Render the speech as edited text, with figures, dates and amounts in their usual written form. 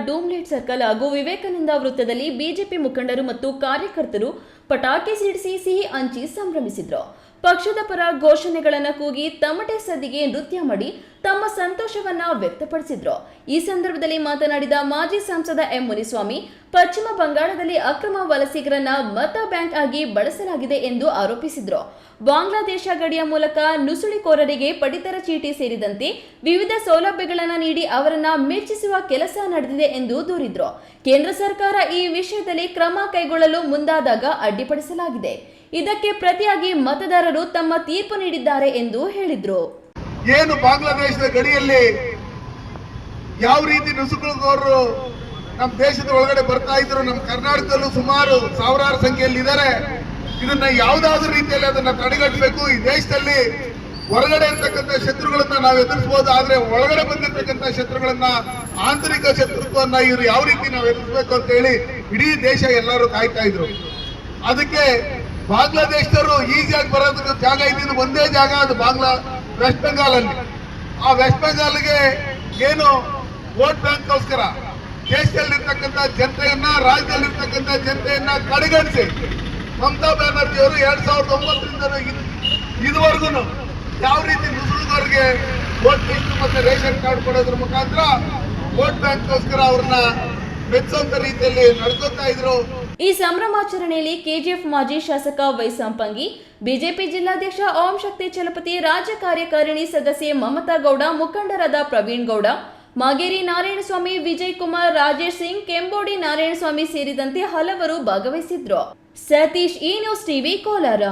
ಡೂಮ್ಲೇಟ್ circle ಹಾಗೂ ವಿವೇಕಾನಂದ ವೃತ್ತದಲ್ಲಿ BJP ಮುಖಂಡರು ಮತ್ತು ಕಾರ್ಯಕರ್ತರು ಪಟಾಕಿ ಸಿಡಿಸಿ ಸಿಹಿ ಹಂಚಿ ಸಂಭ್ರಮಿಸಿದ್ರು. ಪಕ್ಷದ ಪರ ಘೋಷಣೆಗಳನ್ನು ಕೂಗಿ ತಮಟೆ ಸದ್ದಿಗೆ ನೃತ್ಯ ಮಾಡಿ ತಮ್ಮ ಸಂತೋಷವನ್ನ ವ್ಯಕ್ತಪಡಿಸಿದ್ರು. ಈ ಸಂದರ್ಭದಲ್ಲಿ ಮಾತನಾಡಿದ ಮಾಜಿ ಸಂಸದ ಎಂ ಮುನಿಸ್ವಾಮಿ, ಪಶ್ಚಿಮ ಬಂಗಾಳದಲ್ಲಿ ಅಕ್ರಮ ವಲಸಿಗರನ್ನ ಮತ ಬ್ಯಾಂಕ್ ಆಗಿ ಬಳಸಲಾಗಿದೆ ಎಂದು ಆರೋಪಿಸಿದ್ರು. ಬಾಂಗ್ಲಾದೇಶ ಗಡಿಯ ಮೂಲಕ ನುಸುಳಿಕೋರರಿಗೆ ಪಡಿತರ ಚೀಟಿ ಸೇರಿದಂತೆ ವಿವಿಧ ಸೌಲಭ್ಯಗಳನ್ನು ನೀಡಿ ಅವರನ್ನ ಮೆಚ್ಚಿಸುವ ಕೆಲಸ ನಡೆದಿದೆ ಎಂದು ದೂರಿದ್ರು. ಕೇಂದ್ರ ಸರ್ಕಾರ ಈ ವಿಷಯದಲ್ಲಿ ಕ್ರಮ ಕೈಗೊಳ್ಳಲು ಮುಂದಾದಾಗ ಅಡ್ಡಿಪಡಿಸಲಾಗಿದೆ. ಇದಕ್ಕೆ ಪ್ರತಿಯಾಗಿ ಮತದಾರರು ತಮ್ಮ ತೀರ್ಪು ನೀಡಿದ್ದಾರೆ ಎಂದು ಹೇಳಿದ್ರು. ಏನು ಬಾಂಗ್ಲಾದೇಶದ ಗಡಿಯಲ್ಲಿ ಯಾವ ರೀತಿ ನುಸುಳುಕೋರರು ನಮ್ಮ ದೇಶದ ಒಳಗಡೆ ಬರ್ತಾ ಇದ್ರು, ನಮ್ಮ ಕರ್ನಾಟಕದಲ್ಲೂ ಸುಮಾರು ಸಾವಿರಾರು ಸಂಖ್ಯೆಯಲ್ಲಿ ಇದ್ದಾರೆ. ಇದನ್ನ ಯಾವುದಾದ್ರೂ ರೀತಿಯಲ್ಲಿ ಅದನ್ನ ತಡೆಗಟ್ಟಬೇಕು. ಈ ದೇಶದಲ್ಲಿ ಹೊರಗಡೆ ಇರ್ತಕ್ಕಂಥ ಶತ್ರುಗಳನ್ನ ನಾವು ಎದುರಿಸಬಹುದು, ಆದ್ರೆ ಒಳಗಡೆ ಬಂದಿರ್ತಕ್ಕಂಥ ಶತ್ರುಗಳನ್ನ, ಆಂತರಿಕ ಶತ್ರುತ್ವನ್ನ ಇವರು ಯಾವ ರೀತಿ ನಾವು ಎದುರಿಸಬೇಕು ಅಂತ ಹೇಳಿ ಇಡೀ ದೇಶ ಎಲ್ಲರೂ ಕಾಯ್ತಾ ಇದ್ರು. ಅದಕ್ಕೆ ಬಾಂಗ್ಲಾದೇಶದವರು ಈಸಿಯಾಗಿ ಬರೋದಕ್ಕೆ ಜಾಗ ಇದ್ದಿದ್ದು ಒಂದೇ ಜಾಗ, ಅದು ವೆಸ್ಟ್ ಬೆಂಗಾಲ್ ಅಲ್ಲಿ. ಆ ವೆಸ್ಟ್ ಬೆಂಗಾಲ್ಗೆ ಏನು ವೋಟ್ ಬ್ಯಾಂಕ್ಗೋಸ್ಕರ ದೇಶದಲ್ಲಿರ್ತಕ್ಕಂಥ ಜನತೆಯನ್ನ, ರಾಜ್ಯದಲ್ಲಿರ್ತಕ್ಕಂಥ ಜನತೆಯನ್ನ ಕಡೆಗಣಿಸಿ ಮಮತಾ ಬ್ಯಾನರ್ಜಿ ಅವರು 2009ರಿಂದ ಇದುವರೆಗೂ ಯಾವ ರೀತಿ ಮುಸ್ಲಿಮರಿಗೆ ವೋಟ್ ಲಿಸ್ಟ್ ಮತ್ತೆ ರೇಷನ್ ಕಾರ್ಡ್ ಕೊಡೋದ್ರ ಮುಖಾಂತರ ವೋಟ್ ಬ್ಯಾಂಕ್ಗೋಸ್ಕರ ಅವ್ರನ್ನ ಮೆಚ್ಚುವಂತ ರೀತಿಯಲ್ಲಿ ನಡೆಸುತ್ತಾ ಇದ್ರು. ಈ ಸಂಭ್ರಮಾಚರಣೆಯಲ್ಲಿ ಕೆಜಿಎಫ್ ಮಾಜಿ ಶಾಸಕ ವೈ ಸಂಪಂಗಿ, ಬಿಜೆಪಿ ಜಿಲ್ಲಾಧ್ಯಕ್ಷ ಓಂ ಶಕ್ತಿ ಚಲಪತಿ, ರಾಜ್ಯ ಕಾರ್ಯಕಾರಿಣಿ ಸದಸ್ಯೆ ಮಮತಾ ಗೌಡ, ಮುಖಂಡರಾದ ಪ್ರವೀಣ್ ಗೌಡ, ಮಾಗೇರಿ ನಾರಾಯಣಸ್ವಾಮಿ, ವಿಜಯ್ ಕುಮಾರ್, ರಾಜೇಶ್ ಸಿಂಗ್, ಕೆಂಬೋಡಿ ನಾರಾಯಣಸ್ವಾಮಿ ಸೇರಿದಂತೆ ಹಲವರು ಭಾಗವಹಿಸಿದ್ರು. ಸತೀಶ್, ಈ ನ್ಯೂಸ್ ಟಿವಿ, ಕೋಲಾರ.